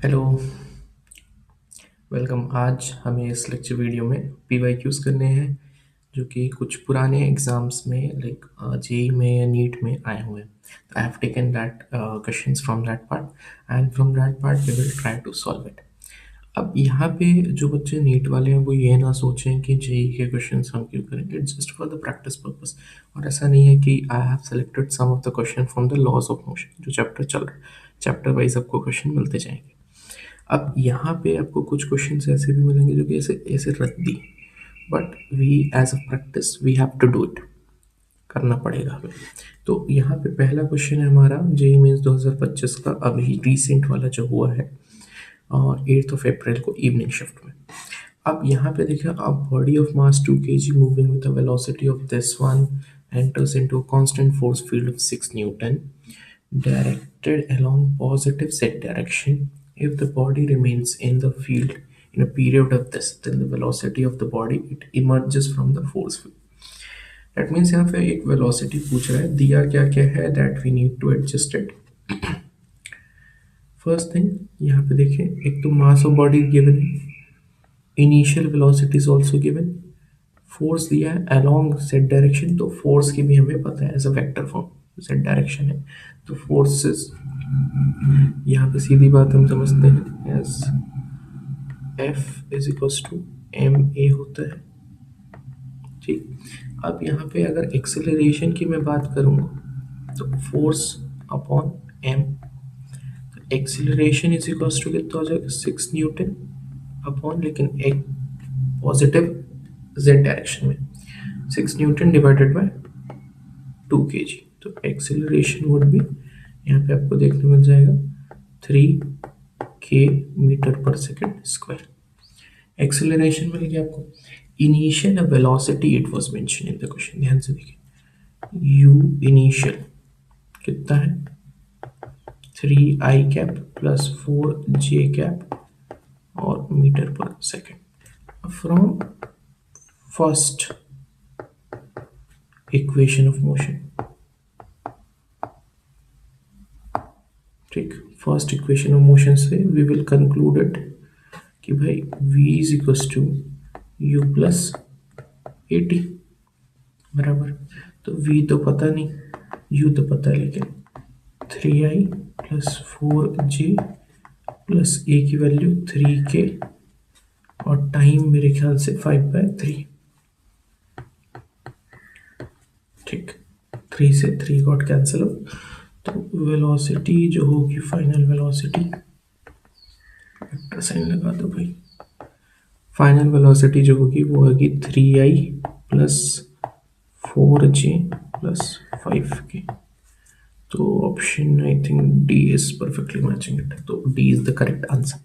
Hello. Welcome. आज हमें इस लेक्चर वीडियो में पीवाईक्यूज़ करने हैं जो कि कुछ पुराने एग्जाम्स में लाइक जेई में या नीट में आए हुए हैं। तो I have taken that questions from that part and from that part we will try to solve it. अब यहाँ पे जो बच्चे नीट वाले हैं वो ये ना सोचें कि जेई के क्वेश्चंस हम क्यों करेंगे, it's just for the practice purpose. और ऐसा नहीं है कि I have selected some of the question from the laws of motion, जो चैप्टर चल रहा है, चैप्टर वाइज आपको क्वेश्चन मिलते जाएंगे। अब यहाँ पे आपको कुछ क्वेश्चंस ऐसे भी मिलेंगे जो कि ऐसे ऐसे रख दी, but we as a practice we have to do it, करना पड़ेगा हमें। तो यहाँ पे पहला क्वेश्चन है हमारा जेई मेंस 2025 का, अभी रिसेंट वाला जो हुआ है 8 अप्रैल को इवनिंग शिफ्ट में। अब यहाँ पे देखिए, a body of mass 2 kg moving with a velocity of this one enters into a constant force field of 6 Newton directed along positive z direction. If the body remains in the field in a period of this, then the velocity of the body it emerges from the force field. That means यहाँ पे एक velocity पूछ रहा है, दिया क्या क्या है, that we need to adjust it. First thing यहाँ पे देखें, एक तो mass of body given है, initial velocity is also given, force दिया है अलॉन्ग जेड डायरेक्शन, तो फोर्स की भी हमें पता है as a vector form Z direction है, तो फोर्सेस यहाँ पे सीधी बात हम समझते हैं as F is equals to M A होता है। ठीक, अब यहाँ पे अगर एक्सेलरेशन की मैं बात करूँगा तो force upon M, acceleration is equals to कितना हो जाएगा 6 न्यूटन अपॉन, लेकिन एक पॉजिटिव जेड डायरेक्शन में 6 न्यूटन डिवाइडेड बाय 2 kg, तो एक्सेलरेशन वुड भी यहाँ पे आपको देखने मिल जाएगा 3 मीटर पर सेकेंड स्क्वायर। एक्सेलरेशन मिल गया आपको। Initial velocity it was mention in the question, ध्यान से देखिए, यू इनिशियल कितना है 3 i cap plus 4 j cap और मीटर पर second from first equation of motion. ठीक, फर्स्ट इक्वेशन ऑफ मोशन से वी विल कंक्लूड इट कि भाई v is equals to u plus a t बराबर, तो v तो पता नहीं, u तो पता है, लेकिन 3i plus 4j plus a की वैल्यू 3k और टाइम मेरे ख्याल से 5/3। ठीक, 3 से 3 गॉट कैंसिल हो, तो वेलोसिटी जो होगी, फाइनल वेलोसिटी, वेक्टर साइन लगा दो भाई, फाइनल वेलोसिटी जो होगी वो होगी 3i plus 4j plus 5k। तो option I think D is perfectly matching it, तो D is the correct answer.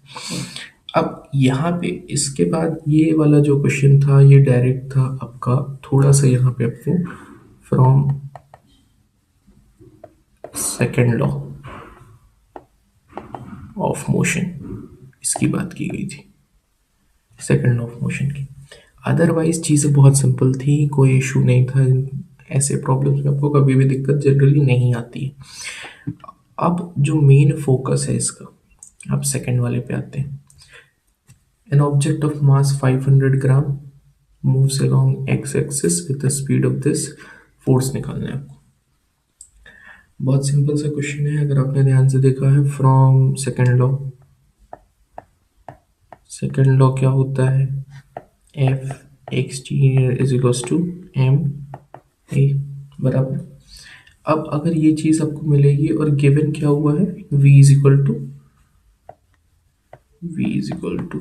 अब यहाँ पे इसके बाद ये वाला जो क्वेश्चन था ये डायरेक्ट था आपका, थोड़ा सा यहाँ पे आपको from second law of motion इसकी बात की गई थी, सेकेंड लॉ ऑफ मोशन की। अदरवाइज चीज़ें बहुत सिंपल थी, कोई इशू नहीं था, ऐसे प्रॉब्लम्स में आपको कभी भी दिक्कत जनरली नहीं आती है। अब जो मेन फोकस है इसका, अब सेकेंड वाले पे आते हैं। An object of mass 500 gram moves along x axis with the speed of this, force निकालना है आपको। बहुत सिंपल सा क्वेश्चन है, अगर आपने ध्यान से देखा है, from second law, second law क्या होता है, F X T is equals to M A बराबर। अब अगर ये चीज आपको मिलेगी और गिवन क्या हुआ है, v is equal to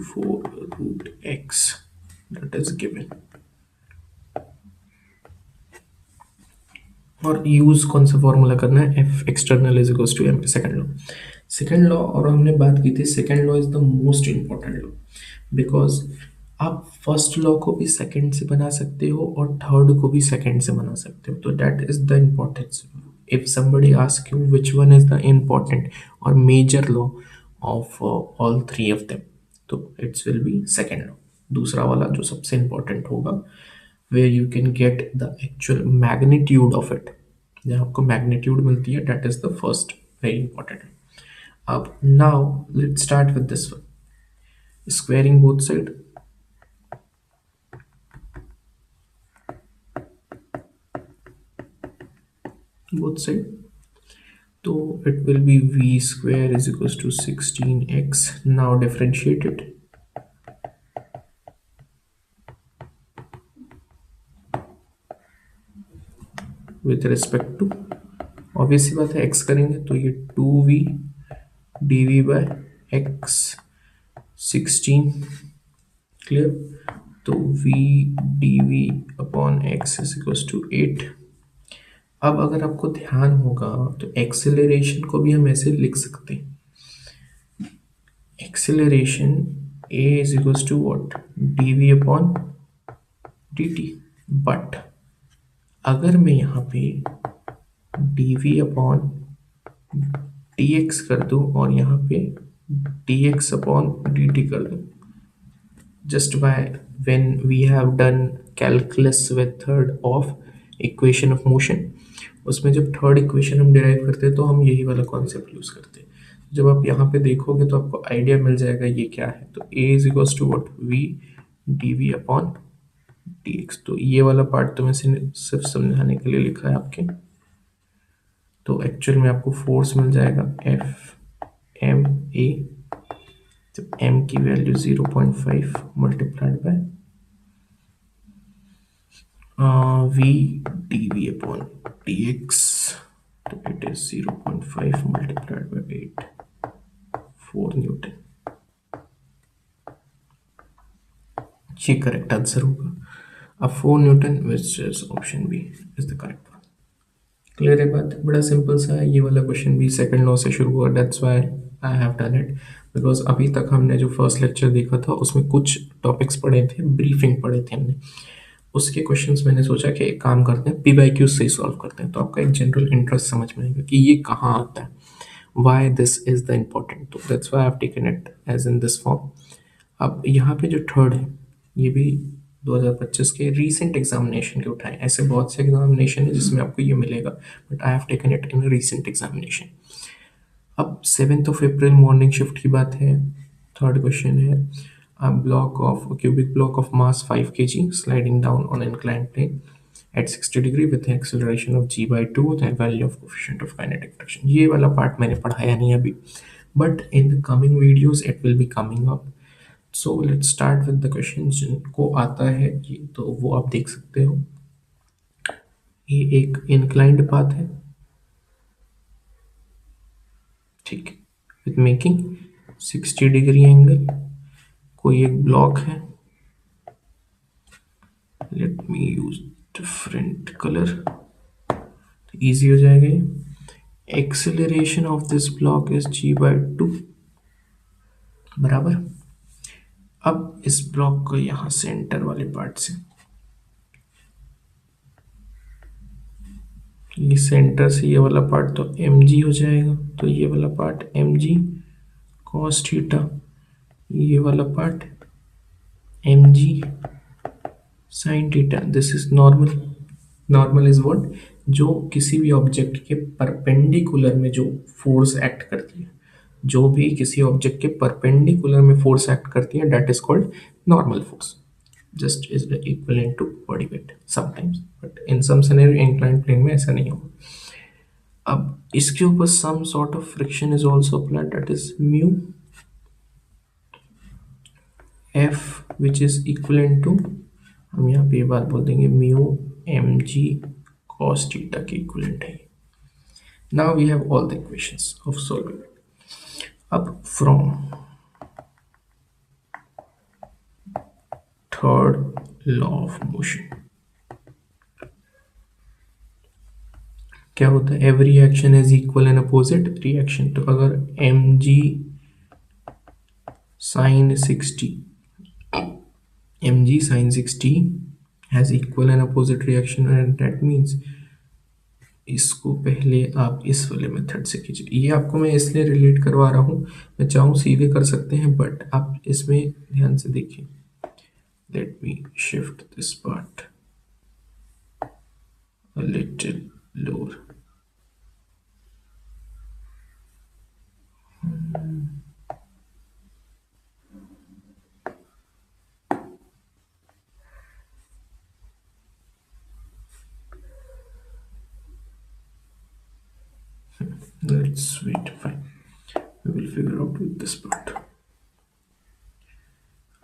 4√x, that is given. और यूज कौन सा फॉर्मूला करना है, F external is equals to M, second law. Second law और हमने बात की थी, second law is the most important law, because आप फर्स्ट लॉ को भी सेकेंड से बना सकते हो और थर्ड को भी सेकेंड से बना सकते हो, तो that is the importance. If somebody ask you which one is the important or major law of all three of them, तो it will be second law, दूसरा वाला जो सबसे important होगा, where you can get the actual magnitude of it, जहाँ आपको magnitude मिलती है, that is the first very important। Up now, let's start with this one. Squaring both side. So it will be v square is equals to 16x. Now differentiate it. With respect to, obvious सी बात है x करेंगे तो ये 2v dv by x 16 clear. तो v dv upon x is equals to 8. अब अगर आपको ध्यान होगा तो एक्सेलरेशन को भी हम ऐसे लिख सकते हैं. Acceleration a is equals to what, dv upon dt. But अगर मैं यहाँ पे dv अपॉन dx कर दूं और यहाँ पे dx अपॉन dt कर दूं, just by when we have done calculus with third of equation of motion, उसमें जब थर्ड इक्वेशन हम डिराइव करते हैं तो हम यही वाला कॉन्सेप्ट यूज करते हैं. जब आप यहाँ पे देखोगे तो आपको आइडिया मिल जाएगा ये क्या है. तो a is equals to what, v dv upon dx. तो ये वाला पार्ट तो मैं सिर्फ समझाने के लिए लिखा है आपके. तो एक्चुअल में आपको फोर्स मिल जाएगा एफ एम ए, जब m की value 0.5 multiplied by v dv upon dx. तो it is 0.5 multiplied by 8, 4 newton. ये करेक्ट आंसर होगा. अब 4 newton which is option B is the correct one. Clear है बात. बड़ा सिंपल सा है. ये वाला क्वेश्चन भी सेकंड लॉ से शुरू हुआ. That's why I have done it, because अभी तक हमने जो फर्स्ट लेक्चर देखा था उसमें कुछ टॉपिक्स पढ़े थे, ब्रीफिंग पढ़े थे हमने. उसके क्वेश्चंस मैंने सोचा कि एक काम करते हैं, PYQ से ही सॉल्व करते हैं, तो आपका एक जनरल इंटरेस्ट समझ में आएगा कि ये कहाँ आता है, why this is the important. तो that's why I have taken it as in this form. अब यहाँ पे जो थर्ड है ये भी 2025 के रीसेंट एग्जामिनेशन के उठाए. ऐसे बहुत से एग्जामिनेशन है जिसमें आपको ये मिलेगा, but I have taken it in recent examination. अब 7th of April morning shift की बात है. थर्ड क्वेश्चन है, a block of a cubic block of mass 5 kg sliding down on inclined plane at 60 degree with an acceleration of g by 2, the value of coefficient of kinetic friction. ये वाला part मैंने पढ़ाया नहीं अभी, but in the coming videos it will be coming up. So let's start with the questions. जिनको आता है ये तो वो आप देख सकते हो. ये एक inclined path है, ठीक है, with making 60 degree angle. कोई एक ब्लॉक है, late me use different colour, easy हो जाएगा ये. Acceleration of this block is g by 2 बराबर. अब इस ब्लॉक को यहां सेंटर वाले पार्ट से, ये सेंटर से ये वाला पार्ट तो mg हो जाएगा. तो ये वाला पार्ट mg cos थीटा, ये वाला part mg sin theta. This is normal. Normal is what, जो किसी भी ऑब्जेक्ट के परपेंडिकुलर में जो फोर्स एक्ट करती है, जो भी किसी ऑब्जेक्ट के परपेंडिकुलर में फोर्स एक्ट करती है, that is called normal force. Just is equivalent to body weight sometimes, but in some scenario inclined plane में ऐसा नहीं होगा. अब इसके ऊपर some sort of friction is also applied, that is mu F which is equivalent to, हम यहाँ पे ये बात बोल देंगे, mu M G cos theta के इक्विवेलेंट है. Now we have all the equations of solving it. अब from third law of motion क्या होता है, every action is equal and opposite reaction. तो अगर mg sin 60 mg sin 60 has equal and opposite reaction, and that means इसको पहले आप इस वाले मेथड से कीजिए. ये आपको मैं इसलिए रिलेट करवा रहा हूँ, मैं चाहूँ सीधे कर सकते हैं, बट आप इसमें ध्यान से देखिए. Let me shift this part a little lower. Let's wait. Fine. We will figure out with this part.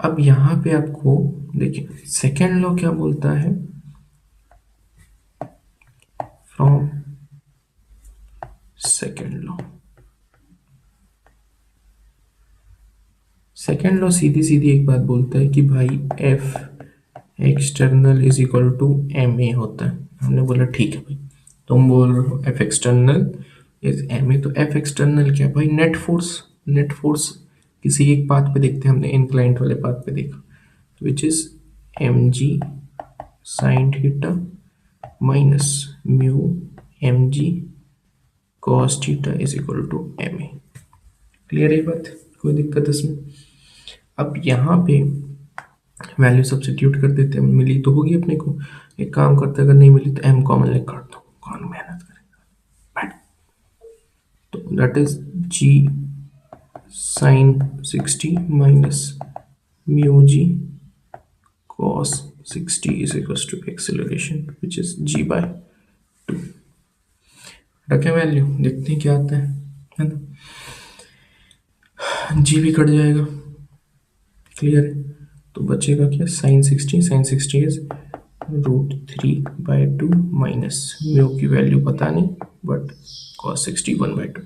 अब यहाँ पे आपको देखिए सेकेंड लॉ क्या बोलता है, from second law. Second law सीधी सीधी एक बात बोलता है कि भाई F external is equal to M A होता है। हमने बोला ठीक है भाई, तुम बोल रहे हो F external is M A, तो एफ एक्सटर्नल क्या भाई, नेट फोर्स। नेट फोर्स किसी एक पाथ पे देखते हैं, हमने इंक्लाइंट वाले पाथ पे देखा, which is M G sine theta minus mu M G cos theta is equal to M A. Clear है बात, कोई दिक्कत इसमें? अब यहाँ पे वैल्यू सब्स्टिट्यूट कर देते हैं, मिली तो होगी अपने को। एक काम करते हैं, अगर नहीं मिली तो एम कॉमन लेकर काट दो, कौन मेहनत करेगा। तो that is G sine 60 minus mu G cos 60 is equal to acceleration which is G by 2। रखें वैल्यू, देखते हैं क्या आता है ना। जी भी कट जाएगा, क्लियर है। तो बचेगा क्या, sine 60, sine 60 is √3/2 minus mu की वैल्यू पता नहीं, बट कॉस 60 1/2,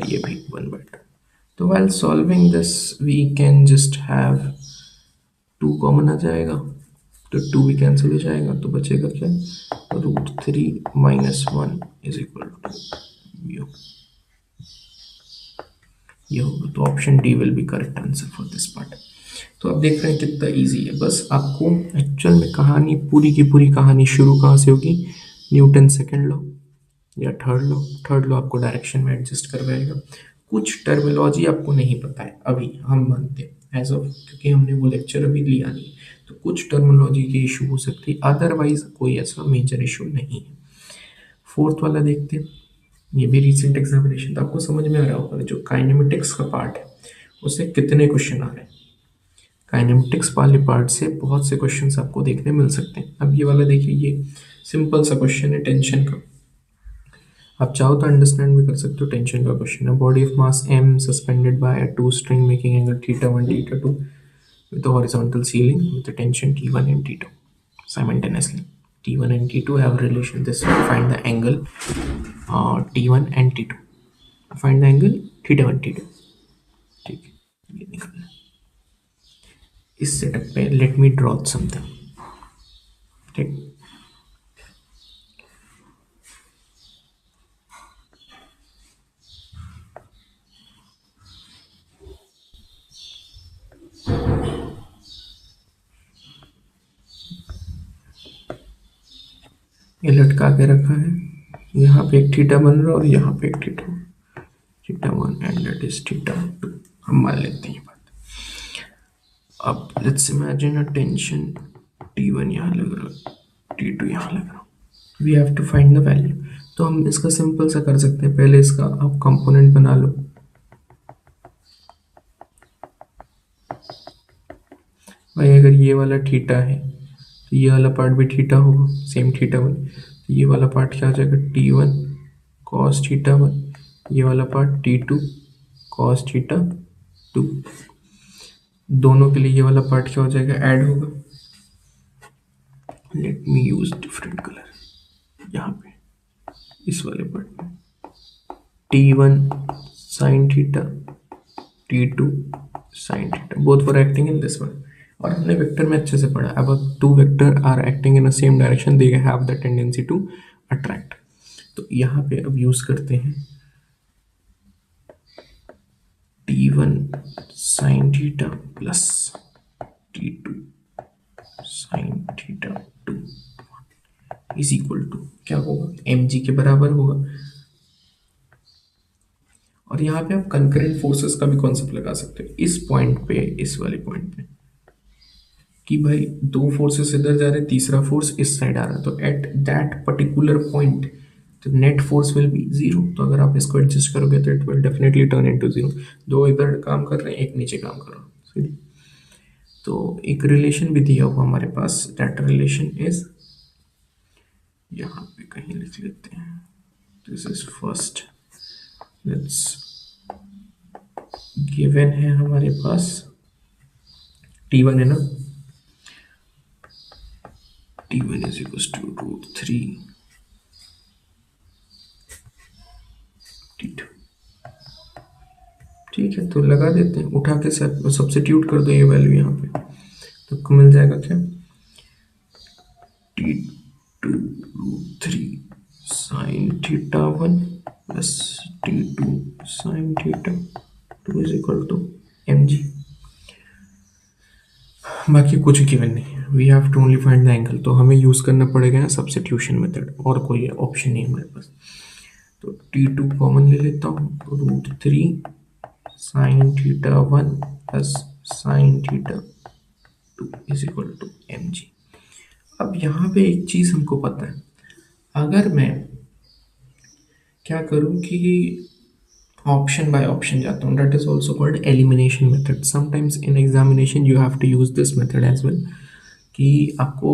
ये भी 1/2। तो while solving this we can just have 2 common आ जाएगा, तो 2 भी कैंसिल हो जाएगा, तो बचेगा क्या, √3 minus 1 is equal to mu. ये होगा, तो option D will be correct answer for this part. तो आप देख रहे हैं कितना इजी है। बस आपको एक्चुअल में कहानी, पूरी की पूरी कहानी शुरू कहाँ से होगी, न्यूटन सेकेंड लॉ या थर्ड लॉ। थर्ड लॉ आपको डायरेक्शन में एडजस्ट करवाएगा। कुछ टर्मिनोलॉजी आपको नहीं पता है अभी, हम मानते हैं एज ऑफ, क्योंकि हमने वो लेक्चर अभी लिया नहीं, तो कुछ टर्मिनोलॉजी की इशू हो सकती है, अदरवाइज कोई ऐसा मेजर इशू नहीं है। फोर्थ वाला देखते हैं, ये भी रिसेंट एग्जामिनेशन, तो आपको समझ में आ रहा होगा जो काइनेमेटिक्स का पार्ट है उससे कितने क्वेश्चन आ रहे हैं। काइनेमेटिक्स वाले पार्ट से बहुत से क्वेश्चंस आपको देखने मिल सकते हैं। अब ये वाला देखिए, ये सिंपल सा क्वेश्चन है टेंशन का, आप चाहो तो अंडरस्टैंड भी कर सकते हो। टेंशन का क्वेश्चन है, body of mass m suspended by a two string making angle θ1 θ2 with a horizontal ceiling with a tension T1 and T2 simultaneously. T1 and T2 have relation, this will find the angle T1 and T2, find the angle θ1 θ2। ठीक है, ये निकलना। इस setup पे let me draw something, ठीक। ये लटका के रखा है, यहाँ पे एक थीटा बन रहा है और यहाँ पे एक θ1 एंड दैट इज θ2, हम मान लेते हैं ये बात। अब let's imagine a tension T1 यहाँ लग रहा है, T2 यहाँ लग रहा, we have to find the value. तो हम इसका सिंपल सा कर सकते हैं, पहले इसका आप कंपोनेंट बना लो। भाई अगर ये वाला थीटा है तो ये वाला पार्ट भी थीटा होगा, सेम θ1, तो ये वाला पार्ट क्या हो जाएगा, T1 cos θ1, ये वाला पार्ट T2 cos θ2, दोनों के लिए ये वाला पार्ट क्या हो जाएगा, ऐड होगा। Let me use different colour यहाँ पे, इस वाले पार्ट में T1 sin theta, T2 sin theta, both are acting in this one. और हमने वेक्टर में अच्छे से पढ़ा, अब two vector are acting in a same direction they have the tendency to attract. तो यहाँ पे अब यूज करते हैं T1 sin theta plus T2 sin θ2 is equal to क्या होगा, mg के बराबर होगा। और यहाँ पे आप कंकरेंट फोर्सेस का भी कॉन्सेप्ट लगा सकते हो इस पॉइंट पे, इस वाले पॉइंट पे, कि भाई दो फोर्सेस इधर जा रहे, तीसरा फोर्स इस साइड आ रहा है, तो एट दैट पर्टिकुलर पॉइंट तो net force will be zero. तो अगर आप इसको एडजस्ट करोगे तो it will definitely turn into zero. दो इधर काम कर रहे हैं, एक नीचे काम कर रहा है। तो एक रिलेशन भी दिया हुआ हमारे पास, दैट रिलेशन इज, यहाँ पे कहीं लिख लेते हैं, this is first, let's, given है हमारे पास T1 है ना, T1 is equal to √3 T2। ठीक है, तो लगा देते हैं, उठा के सब्सिट्यूट कर दो ये वैल्यू यहाँ पे, तो आपको मिल जाएगा क्या, T2 √3 sine theta 1 plus T2 sine theta 2 is equal to mg। बाकी कुछ गिवन नहीं है, we have to only find the angle, तो हमें यूज़ करना पड़ेगा सब्सिट्यूशन मेथड, और कोई ऑप्शन नहीं है हमारे पास। तो T2 कॉमन ले लेता हूँ, तो √3 sine theta 1 plus sine theta 2 is equal to mg। अब यहाँ पे एक चीज़ हमको पता है, अगर मैं क्या करूँ कि ऑप्शन बाय ऑप्शन जाता हूँ, that is also called elimination method. Sometimes in examination you have to use this method as well, कि आपको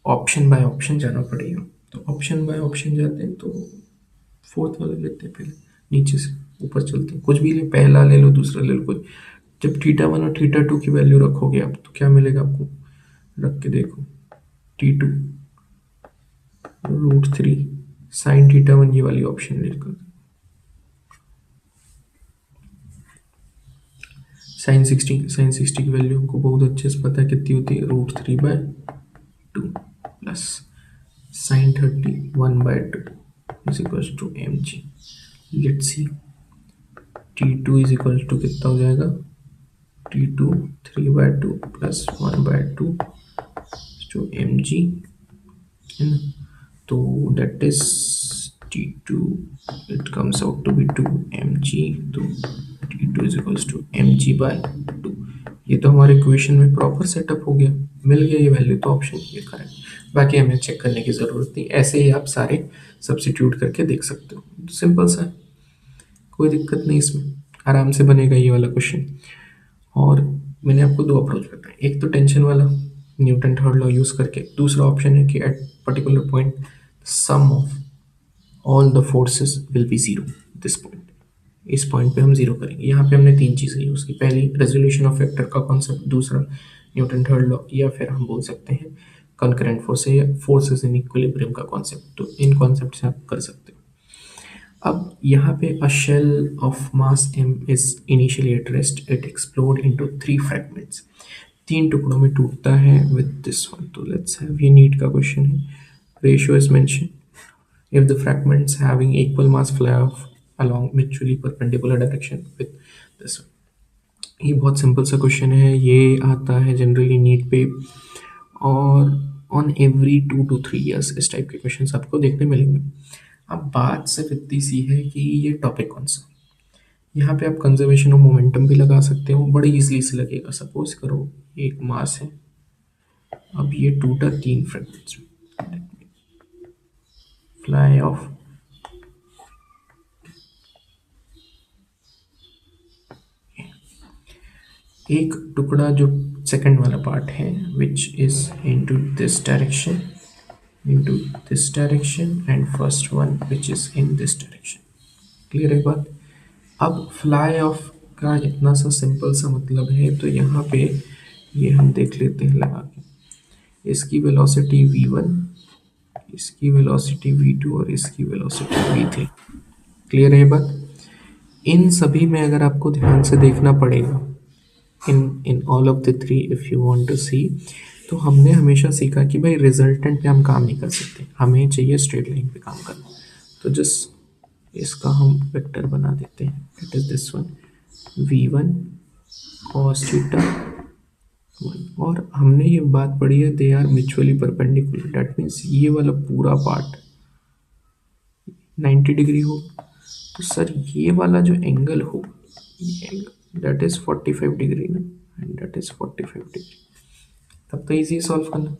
ऑप्शन बाय ऑप्शन जाना पड़ेगा। तो ऑप्शन बाय ऑप्शन जाते हैं, तो फोर्थ वाला लेते हैं पहले, नीचे से ऊपर चलते हैं, कुछ भी ले, पहला ले लो, दूसरा ले लो, कोई। जब थीटा 1 और थीटा 2 की वैल्यू रखोगे आप, तो क्या मिलेगा आपको, रख के देखो, T2 √3 साइन थीटा 1, ये वाली ऑप्शन लेकर, साइन 60 की वैल्यू हमको बहुत अच्छे से पता है कितनी होती है, √3/2 plus sine 30 1/2 is equal to mg। Let's see T2 is equal to कितना हो जाएगा, T2 3/2 प्लस 1/2 टू mg है ना। तो that is T2, it comes out to be 2 mg, तो T2 is equals to mg/2। ये तो हमारे इक्वेशन में प्रॉपर सेटअप हो गया, मिल गया ये वैल्यू, तो ऑप्शन ये करेक्ट। बाकी हमें चेक करने की ज़रूरत नहीं, ऐसे ही आप सारे सब्सिट्यूट करके देख सकते हो, सिंपल सा है, कोई दिक्कत नहीं इसमें, आराम से बनेगा ये वाला क्वेश्चन। और मैंने आपको दो अप्रोच बताए, एक तो टेंशन वाला न्यूटन थर्ड लॉ यूज़ करके, दूसरा ऑप्शन है कि at particular point sum of all the forces will be zero, this point, इस पॉइंट पे हम जीरो करेंगे। यहाँ पे हमने तीन चीज़ें यूज़ की, पहली रेजोल्यूशन ऑफ वेक्टर का कॉन्सेप्ट, दूसरा न्यूटन थर्ड लॉ, या फिर हम बोल सकते हैं कंकरेंट फोर्स या फोर्सेस इन इक्विलिब्रियम का कॉन्सेप्ट। तो इन कॉन्सेप्ट से आप कर सकते हो। अब यहाँ पे a shell of mass m is initially at rest, it explode into 3 fragments, 3 टुकड़ों में टूटता है विद दिस वन। तो लेट्स हैव, ये नीट का क्वेश्चन है, ratio is mention, if the fragments having equal mass fly off along mutually perpendicular direction with this one। ये बहुत सिंपल सा क्वेश्चन है, ये आता है जनरली नीट पे, और ऑन एवरी 2 to 3 years इस टाइप के क्वेश्चंस आपको देखने मिलेंगे। अब बात सिर्फ इतनी सी है कि ये टॉपिक कौन सा, यहाँ पे आप कंजर्वेशन ऑफ मोमेंटम भी लगा सकते हो, बड़ी इजीली से लगेगा। सपोज करो एक मास है, अब ये टूटा 3 फ्रैगमेंट्स में, फ्लाई ऑफ एक टुकड़ा जो सेकंड वाला पार्ट है which is into this direction, and first one which is in this direction. Clear है बात। अब फ्लाई ऑफ का इतना सा सिंपल सा मतलब है, तो यहाँ पे ये हम देख लेते हैं लगा के, इसकी वेलोसिटी v1, इसकी वेलोसिटी v2 और इसकी वेलोसिटी v3। क्लियर है बात। इन सभी में अगर आपको ध्यान से देखना पड़ेगा, in all of the three if you want to see, तो हमने हमेशा सीखा कि भाई रिजल्टेंट पे हम काम नहीं कर सकते, हमें चाहिए स्ट्रेट लाइन पे काम करना। तो जस्ट इसका हम वेक्टर बना देते हैं, it is this one, v1 cos theta 1, और हमने ये बात पढ़ी है, they are mutually perpendicular, that means ये वाला पूरा पार्ट 90 डिग्री हो, तो सर ये वाला जो एंगल हो, ये एंगल दैट इज 45 डिग्री ना, एंड दैट इज 45 डिग्री, तब तो इजी सॉल्व करना।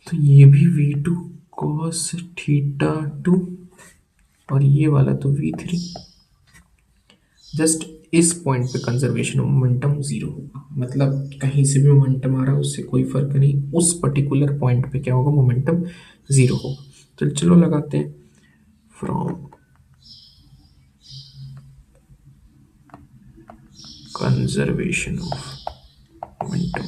तो ये भी v2 cos थीटा 2 और ये वाला तो v3। जस्ट इस पॉइंट पे कंजर्वेशन ऑफ मोमेंटम जीरो होगा, मतलब कहीं से भी मोमेंटम आ रहा है उससे कोई फर्क नहीं, उस पर्टिकुलर पॉइंट पे क्या होगा, मोमेंटम जीरो होगा। तो चलो लगाते हैं from conservation of momentum,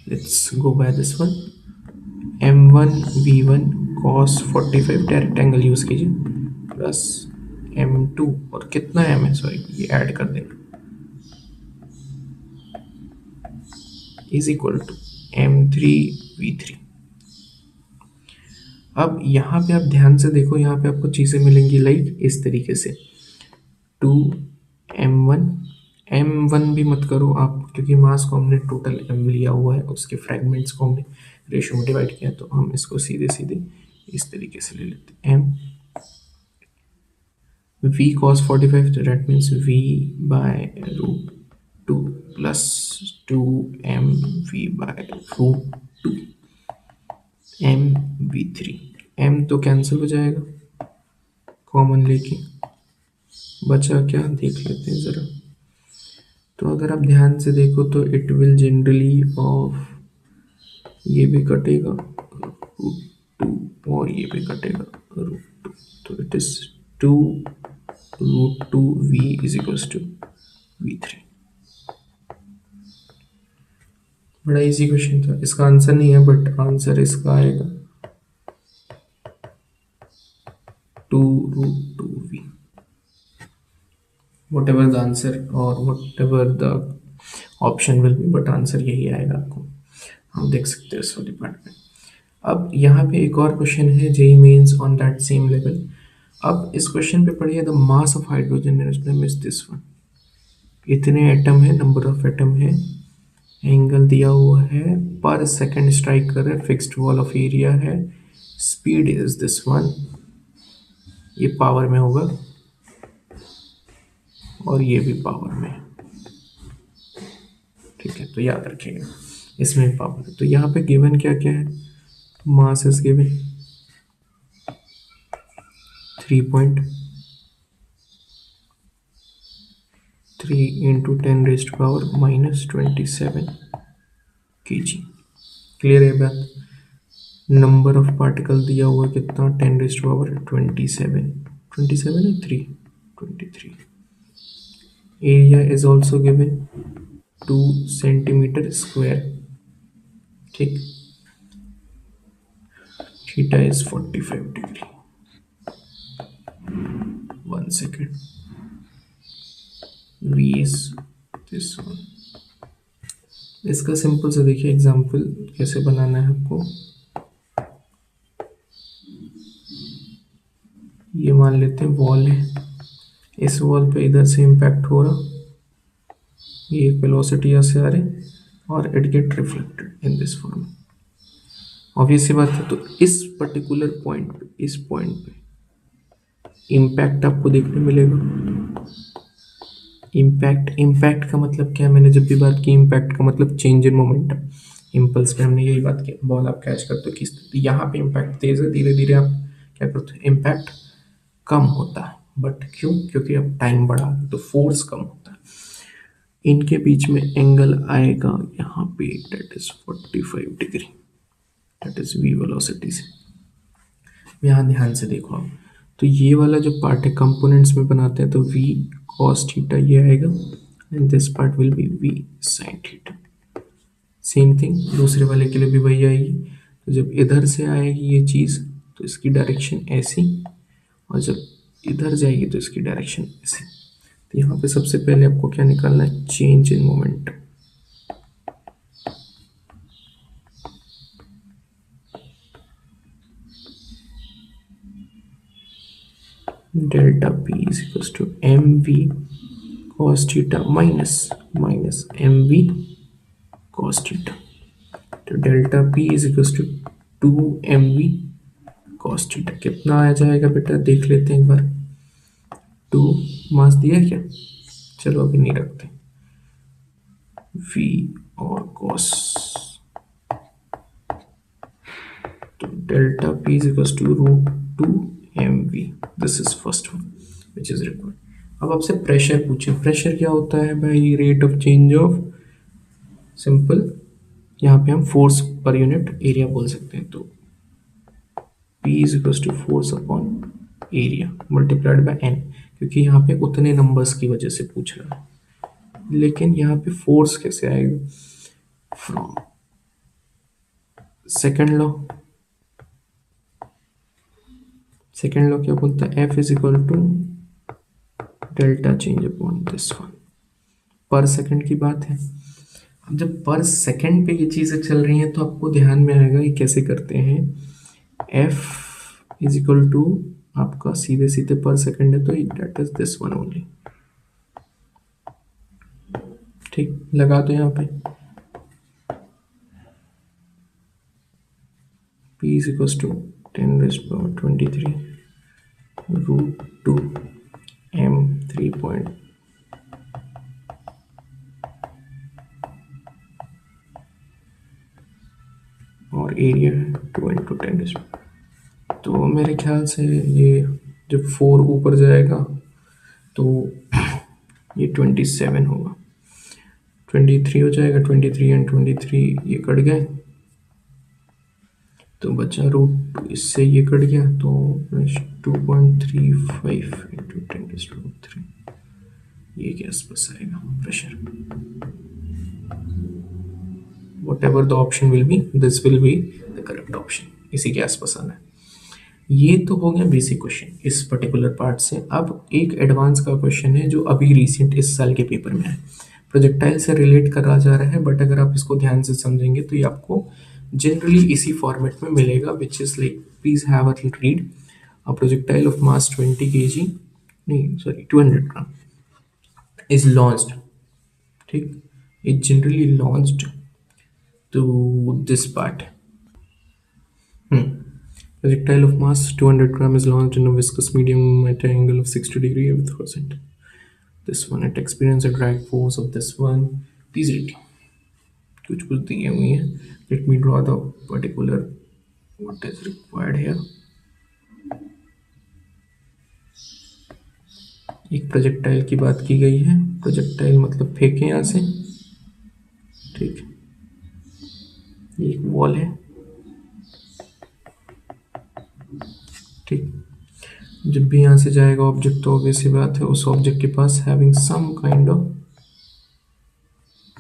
let's go by this one, m1 v1 cos 45 direct angle use कीजिए प्लस m2 और कितना m है, सॉरी ये ऐड कर देना, इज इक्वल टू m3v3। अब यहाँ पे आप ध्यान से देखो, यहाँ पे आपको चीज़ें मिलेंगी लाइक इस तरीके से, 2m1, m1 भी मत करो आप क्योंकि मास को हमने टोटल m लिया हुआ है, उसके फ्रैगमेंट्स को हमने रेशियो में डिवाइड किया, तो हम इसको सीधे सीधे इस तरीके से ले लेते हैं, m v cos 45, that means v by root 2 plus 2m v by root 2 m v3। m तो कैंसिल हो जाएगा कॉमन लेके, बचा क्या देख लेते हैं ज़रा। तो अगर आप ध्यान से देखो तो इट विल जनरली ऑफ, ये भी कटेगा रूट 2 और ये भी कटेगा रूट 2, तो it is 2 root 2 v is equals to v3। बड़ा इजी क्वेश्चन था, इसका आंसर नहीं है बट आंसर इसका आएगा 2 root 2 v, whatever the answer or whatever the option will be, but answer यही आएगा आपको, हम देख सकते हैं इस वाली पार्ट में। अब यहाँ पे एक और क्वेश्चन है JEE Mains on that same level. अब इस क्वेश्चन पे पढ़िए, the mass of hydrogen is this one, इतने एटम है, नंबर ऑफ एटम है, एंगल दिया हुआ है, पर सेकंड स्ट्राइक कर रहा है, फिक्स्ड वॉल ऑफ एरिया है, स्पीड इज दिस वन, ये पावर में होगा और ये भी पावर में, ठीक है, तो याद रखिएगा इसमें भी पावर है। तो यहाँ पे गिवन क्या क्या है, mass is given 3.3 into 10⁻⁻27 kg। Clear है बात। नंबर ऑफ पार्टिकल दिया हुआ कितना, 10⁻27, 27 है 3, 23। Area is also given 2 centimetre square, ठीक, theta is 45 degree. 1 second, v is this one। इसका सिंपल से देखिए एग्जांपल कैसे बनाना है आपको। ये मान लेते हैं वॉल है, इस वॉल पे इधर से इम्पैक्ट हो रहा, ये एक वेलोसिटी यहाँ से आ रही और it get reflected in this form. Obvious सी बात है, तो इस पर्टिकुलर पॉइंट पे, इस पॉइंट पे इम्पैक्ट आपको देखने मिलेगा। इम्पैक्ट का मतलब क्या है, मैंने जब भी बात की इम्पैक्ट का मतलब चेंज इन मोमेंटम, इम्पल्स पे हमने यही बात की, बॉल आप कैच करते हो किस, तो यहाँ पे इम्पैक्ट तेज है, धीरे धीरे आप क्या करते हो, इम्पैक्ट कम होता है, बट क्यों, क्योंकि अब टाइम बढ़ा तो फोर्स कम होता है। इनके बीच में एंगल आएगा यहाँ पे, that is 45 degree, that is v velocity से। यहाँ ध्यान से देखो आप, तो ये वाला जो पार्ट है कंपोनेंट्स में बनाते हैं, तो v cos थीटा ये आएगा and this part will be v sin theta. Same thing दूसरे वाले के लिए भी वही आएगी, तो जब इधर से आएगी ये चीज़ तो इसकी डायरेक्शन ऐसी, और जब इधर जाएगी तो इसकी डायरेक्शन ऐसी। तो यहाँ पे सबसे पहले आपको क्या निकालना है, change in momentum. Delta p is equal to mv cos theta minus mv cos theta. तो delta p is equal to 2mv cos theta. कितना आ जाएगा बेटा, देख लेते हैं एक बार। 2 मास दिया क्या, चलो अभी नहीं रखते, v और cos तो delta P is equal to root two M V, this is first one which is required. अब आपसे प्रेशर पूछे, प्रेशर क्या होता है भाई, rate of change of, simple, यहाँ पे हम फोर्स पर यूनिट एरिया बोल सकते हैं। तो P is equal to force upon area multiplied by n, क्योंकि यहाँ पे उतने नंबर्स की वजह से पूछ रहा है। लेकिन यहाँ पे फोर्स कैसे आएगा, from second law, second law क्या बोलता है, F is equal to delta change upon this one, per second की बात है। अब जब पर सेकंड पे ये चीज़ें चल रही हैं तो आपको ध्यान में आएगा ये कैसे करते हैं। F इज इक्वल टू आपका सीधे सीधे पर सेकंड है तो that is this one only, ठीक, लगा दो यहाँ पे P is equal to 10⁻23 root two M 3 point, और एरिया है 2 × 10। तो मेरे ख्याल से ये जब 4 ऊपर जाएगा तो ये 27 होगा, 23 हो जाएगा, 23 एंड 23 ये कट गए तो बचा रूट, इससे ये कट गया तो 2.35 इंटू 10⁻3, ये के आसपास आएगा pressure. What ever the option will be, this will be the correct option, इसी के आसपास आना है। ये तो हो गया बेसिक क्वेश्चन इस पर्टिकुलर पार्ट से। अब एक एडवांस का क्वेश्चन है जो अभी रिसेंट इस साल के पेपर में है, प्रोजेक्टाइल से रिलेट करा जा रहा है, बट अगर आप इसको ध्यान से समझेंगे तो ये आपको जनरली इसी फॉर्मेट में मिलेगा, which is like, please have a read, a projectile of mass 20 kg, नहीं सॉरी 200 ग्राम इज लॉन्च्ड, ठीक, it generally launched to this part. Projectile of mass 200 gram is launched in a viscous medium at an angle of 60 degree with horizontal. This one, it experiences a drag force of this one. Please read. कुछ दिए हुए हैं. Let me draw the particular what is required here. एक projectile की बात की गई है, प्रोजेक्टाइल मतलब फेंके यहाँ से, ठीक, एक वॉल है, ठीक, जब भी यहाँ से जाएगा ऑब्जेक्ट तो ऑब्वियस सी बात है उस ऑब्जेक्ट के पास having some kind of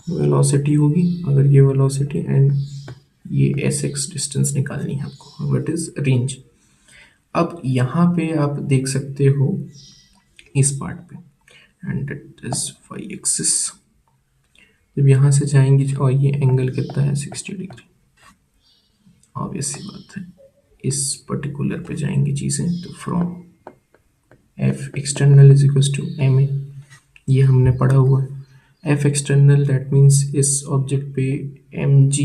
velocity होगी, अगर ये वेलोसिटी एंड ये sx डिस्टेंस निकालनी है आपको, व्हाट इज रेंज। अब यहाँ पे आप देख सकते हो इस पार्ट पे, and it is y axis, जब यहाँ से जाएंगे और ये एंगल कितना है 60 डिग्री, ऑब्वियस सी बात है इस पर्टिकुलर पे जाएंगी चीज़ें, तो from F external is equal to ma, ये हमने पढ़ा हुआ है। F एक्सटर्नल दैट मीन्स इस ऑब्जेक्ट पे mg,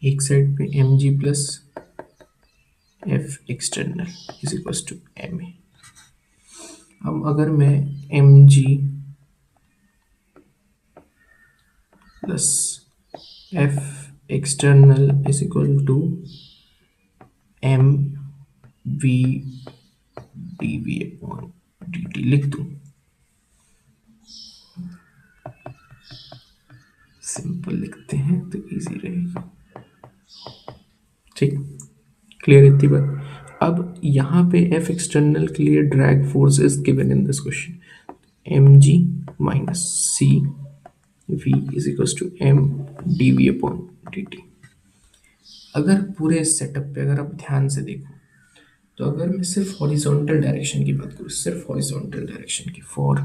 एक साइड पे mg plus F external is equal to ma। अब अगर मैं mg plus F external is equal to M V D V upon D T लिख दूं, सिंपल लिखते हैं तो इजी रहेगा, ठीक, क्लियर इतनी बात। अब यहाँ पे F एक्सटर्नल के लिए drag force is given in this question, M G minus C V is equal to M D V upon D T. अगर पूरे सेटअप पे अगर आप ध्यान से देखो तो अगर मैं सिर्फ हॉरिजॉन्टल डायरेक्शन की बात करूँ, सिर्फ हॉरिजॉन्टल डायरेक्शन की, फॉर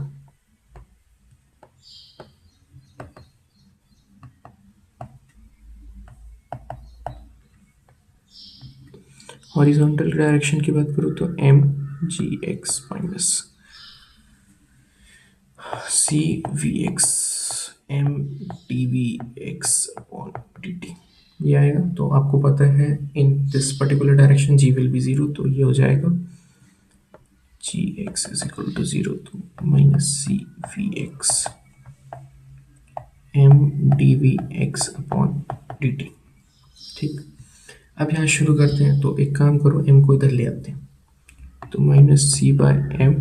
हॉरिजॉन्टल डायरेक्शन की बात करूँ तो M G X minus C V X M D V X upon D T, ये आएगा। तो आपको पता है in this particular direction G will be zero, तो ये हो जाएगा G X is equal to zero, तो minus C V X M D V X upon D T, ठीक। अब यहाँ शुरू करते हैं, तो एक काम करो, m को इधर ले आते हैं, तो minus C by M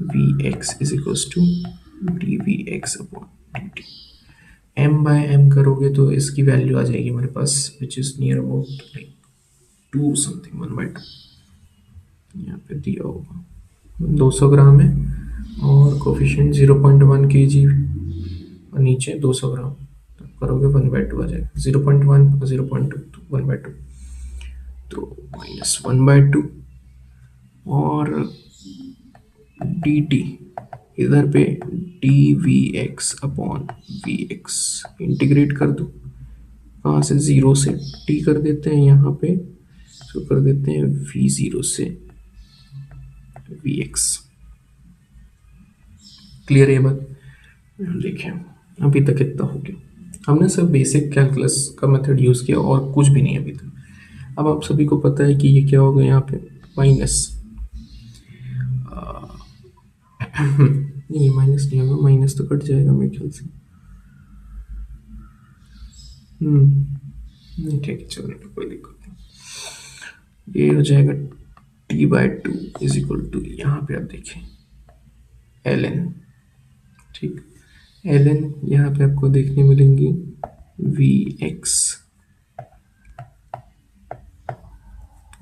V X is equals to D V X upon D T. M by M करोगे तो इसकी वैल्यू आ जाएगी हमारे पास, which is near about like 2 something 1/2, यहाँ पे दिया होगा 200 ग्राम है, और कोफिशिएंट 0.1 kg, और नीचे 200 ग्राम, तो करोगे 1/2 आ जाएगा, 0.1 और 0.2 तो 1/2, तो माइनस 1/2, और डी टी इधर पे D V X upon V X integrate कर दो, कहाँ से, 0 से टी कर देते हैं यहाँ पे, तो कर देते हैं v0 से vx। क्लियर है बात? देखिए अभी तक इतना हो गया, हमने सब बेसिक कैलकुलस का मेथड यूज़ किया और कुछ भी नहीं अभी तक। अब आप सभी को पता है कि ये क्या होगा, यहाँ पे माइनस नहीं माइनस नहीं होगा, माइनस तो कट जाएगा मेरे ख्याल से। नहीं ठीक है, चलने तो कोई दिक्कत नहीं। ये हो जाएगा t/2 इज इक्वल टू, यहाँ पे आप देखें ln, ठीक, ln यहाँ पे आपको देखने मिलेंगी vx,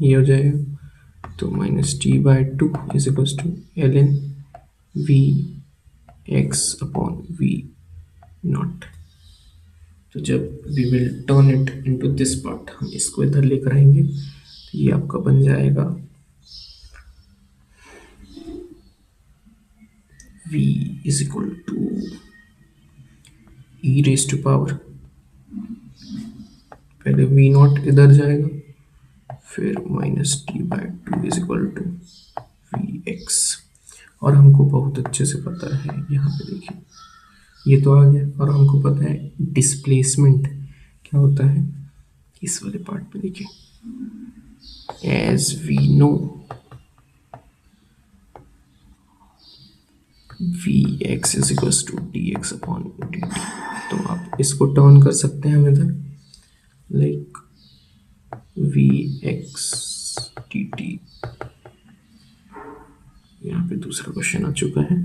ये हो जाएगा, तो minus t/2 is equal to ln vx upon v naught. तो जब we will turn it into this part, हम इसको इधर लेकर आएंगे, तो ये आपका बन जाएगा v is equal to e raise to power, पहले v नॉट इधर जाएगा, फिर minus t/2 is equal to vx, और हमको बहुत अच्छे से पता है, यहाँ पे देखिए ये तो आ गया, और हमको पता है डिस्प्लेसमेंट क्या होता है, इस वाले पार्ट पे देखिए, as we know vx is equals to dx upon dt, तो आप इसको टर्न कर सकते हैं हम इधर, लाइक vx dt। यहाँ पे दूसरा क्वेश्चन आ चुका है,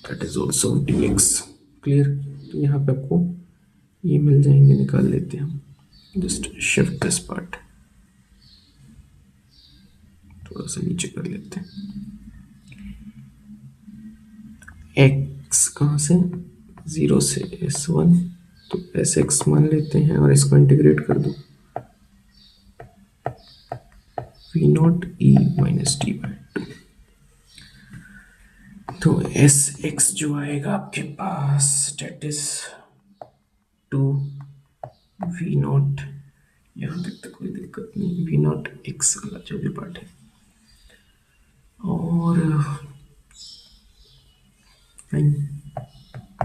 that is also dx। Clear? तो यहाँ पे आपको ये मिल जाएंगे, निकाल लेते हैं हम, जस्ट शिफ्ट दिस पार्ट, थोड़ा सा नीचे कर लेते हैं, x कहाँ से, 0 से s1, तो sx मान लेते हैं और इसको इंटीग्रेट कर दो, v not e minus t/2, तो sx जो आएगा आपके पास, डेट इज 2 v नॉट, यहाँ तक तो कोई दिक्कत नहीं, v नॉट x वाला जो भी पार्ट है, और 1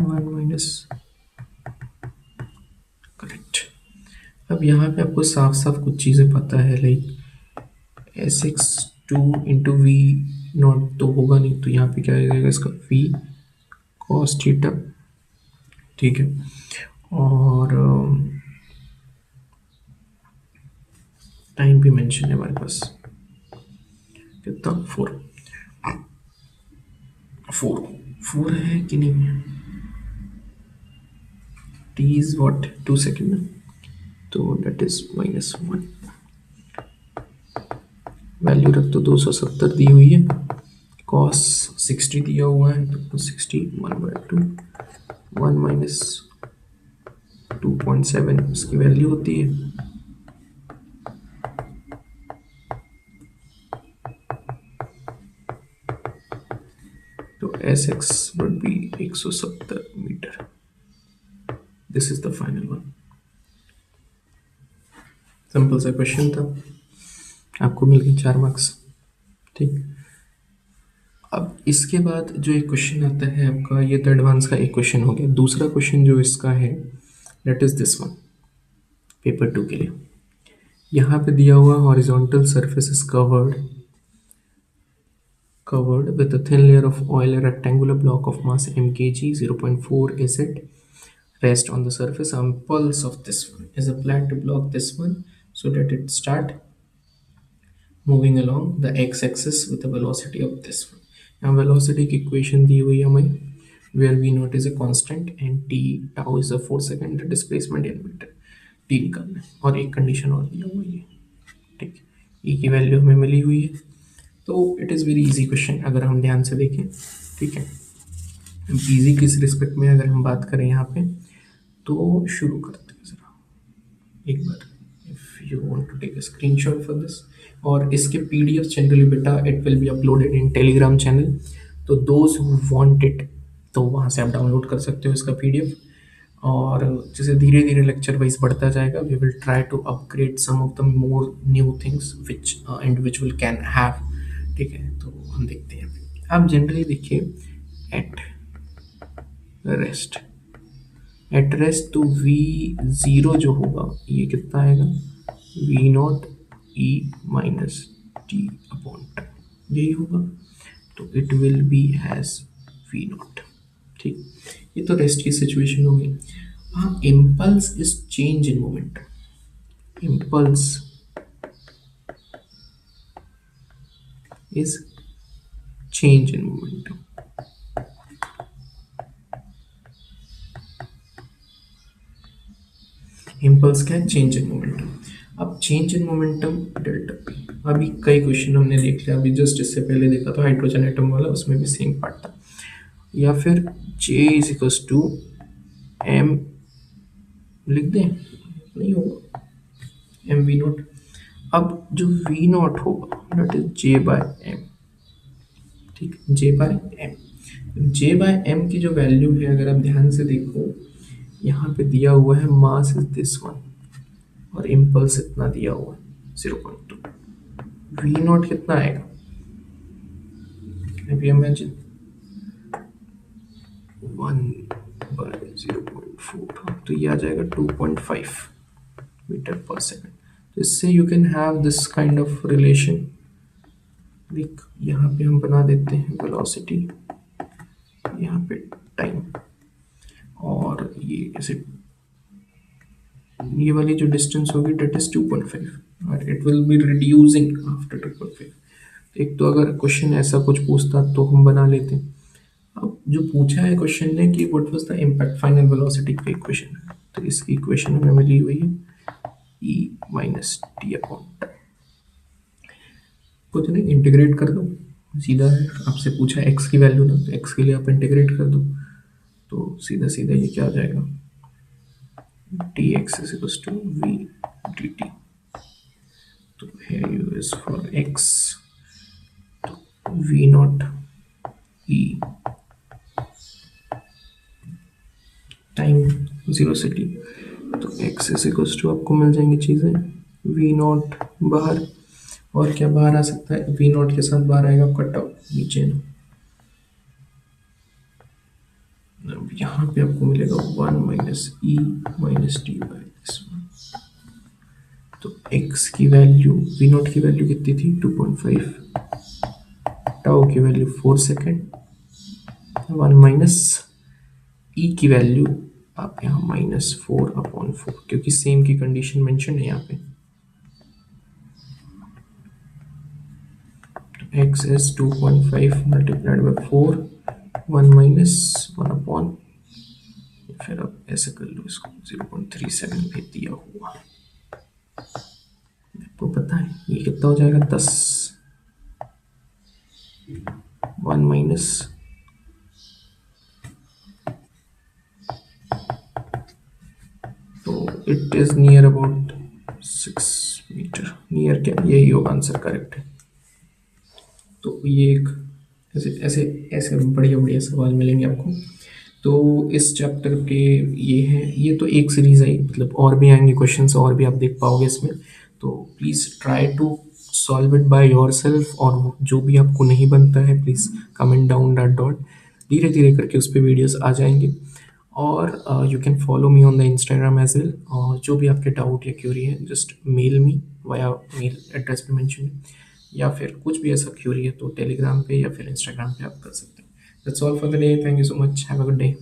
माइनस, करेक्ट। अब यहाँ पे आपको साफ साफ कुछ चीज़ें पता है, like sx2 into we not तो होगा नहीं, तो यहाँ पे क्या आएगा इसका v cos थीटा, ठीक है, और टाइम भी मेंशन है हमारे पास, कितना, 4 है कि नहीं है, t इज व्हाट 2 सेकेंड, तो डेट इज -1, वैल्यू रख तो 270 दी हुई है, cos 60 दिया हुआ है, तो 60 1/2, 1 माइनस 2.7 इसकी वैल्यू होती है, तो sx would be 170 metre. This is the final one. Simple सा क्वेश्चन था, आपको मिल गए 4 मार्क्स, ठीक। अब इसके बाद जो एक क्वेश्चन आता है आपका, ये तो एडवांस का एक क्वेश्चन हो गया। दूसरा क्वेश्चन जो इसका है, that is this one, paper 2 के लिए। यहाँ पे दिया हुआ horizontal surface is covered with a thin layer of oil, a rectangular block of mass mkg 0.4 is it rest on the surface. A impulse of this one is applied to block this one so that it start moving along the x-axis with the velocity of this one. Now velocity की equation दी हुई है हमें, where v naught is a constant and t tau is a 4 second displacement in meter. t निकालना है और एक condition और दिया हुआ है, ठीक है, e की वैल्यू हमें मिली हुई है. तो it is very easy question अगर हम ध्यान से देखें, ठीक है. इजी किस रिस्पेक्ट में अगर हम बात करें यहाँ पे, तो शुरू करते हैं ज़रा एक बार. If you want to take a screenshot for this, और इसके पीडीएफ जनरली बेटा it will be uploaded in Telegram channel. तो दोज हु वांट इट, तो वहाँ से आप डाउनलोड कर सकते हो इसका पीडीएफ. और जैसे धीरे धीरे लेक्चर वाइज बढ़ता जाएगा, we will try to upgrade some of the more new things which individual can have, ठीक है. तो हम देखते हैं. आप जनरली देखिए एट रेस्ट, एट रेस्ट तो वी ज़ीरो जो होगा ये कितना आएगा, V naught E minus T upon T, यही होगा. तो it will be has V naught, ठीक. ये तो रेस्ट की सिचुएशन होगी. हाँ, impulse is change in momentum. Impulse is change in momentum. Impulse क्या है, चेंज इन मोमेंटम. अब change in momentum delta P, अभी कई क्वेश्चन हमने देख लिया, अभी जस्ट इससे पहले देखा था हाइड्रोजन एटम वाला, उसमें भी सेम पार्ट था. या फिर J is equals to M लिख दें, नहीं होगा, एम वी नॉट. अब जो वी नॉट होगा that is J by M, ठीक, J by M. J by M की जो वैल्यू है अगर आप ध्यान से देखो, यहाँ पे दिया हुआ है मास इज दिस वन और इम्पल्स इतना दिया हुआ है 0.2. वी नॉट कितना आएगा, अभी इमेजिन 1/0.4, तो ये आ जाएगा 2.5 मीटर पर सेकेंड. तो इससे you can have this kind of relation. देख यहाँ पे हम बना देते हैं वेलोसिटी, यहाँ पे टाइम, और ये ऐसे ये वाली जो डिस्टेंस होगी डेट इज 2.5 और it will B reducing after 2.5. एक तो अगर क्वेश्चन ऐसा कुछ पूछता तो हम बना लेते. अब जो पूछा है क्वेश्चन ने कि what was the impact final velocity का इक्वेशन है, तो इसकी इक्वेशन हमें मिली हुई है e minus T upon T. कुछ नहीं, इंटीग्रेट कर दो, सीधा है. आपसे पूछा x की वैल्यू ना, तो x के लिए आप इंटीग्रेट कर दो, तो सीधा सीधा ये क्या आ जाएगा, dx is equals to v dt. तो here u is for x, तो v naught e टाइम 0 से t, तो x is equals to आपको मिल जाएंगी चीज़ें, v naught बाहर, और क्या बाहर आ सकता है, v naught के साथ बाहर आएगा आपका टाउ नीचे ना. अब यहाँ पे आपको मिलेगा 1 minus E minus T by this one. तो x की वैल्यू, v नॉट की वैल्यू कितनी थी 2.5, टाउ की वैल्यू 4 सेकेंड, 1 माइनस ई की वैल्यू आप यहाँ -4/4, क्योंकि सेम की कंडीशन मेंशन है यहाँ पे. तो x is 2.5 multiplied by 4, 1 minus 1/, फिर आप ऐसे कर लो इसको 0.37 पे दिया हुआ. आपको पता है ये कितना हो जाएगा 10, 1 माइनस तो it is near about 6 metre. Near क्या, यही होगा आंसर, करेक्ट है. तो ये एक ऐसे ऐसे ऐसे बढ़िया बढ़िया सवाल मिलेंगे आपको. तो इस चैप्टर के ये हैं, ये तो एक सीरीज है, मतलब और भी आएंगे क्वेश्चंस और भी आप देख पाओगे इसमें. तो please try to solve it by yourself, और जो भी आपको नहीं बनता है please comment down that doubt. धीरे धीरे करके उस पर वीडियोस आ जाएंगे. और you can follow me on the Instagram as well. और जो भी आपके डाउट या क्यूरी है just mail me via mail address पे मेंशन है, या फिर कुछ भी ऐसा क्यूरी है तो टेलीग्राम पे या फिर इंस्टाग्राम पे आप कर सकते हैं. That's all for the day. Thank you so much. Have a good day.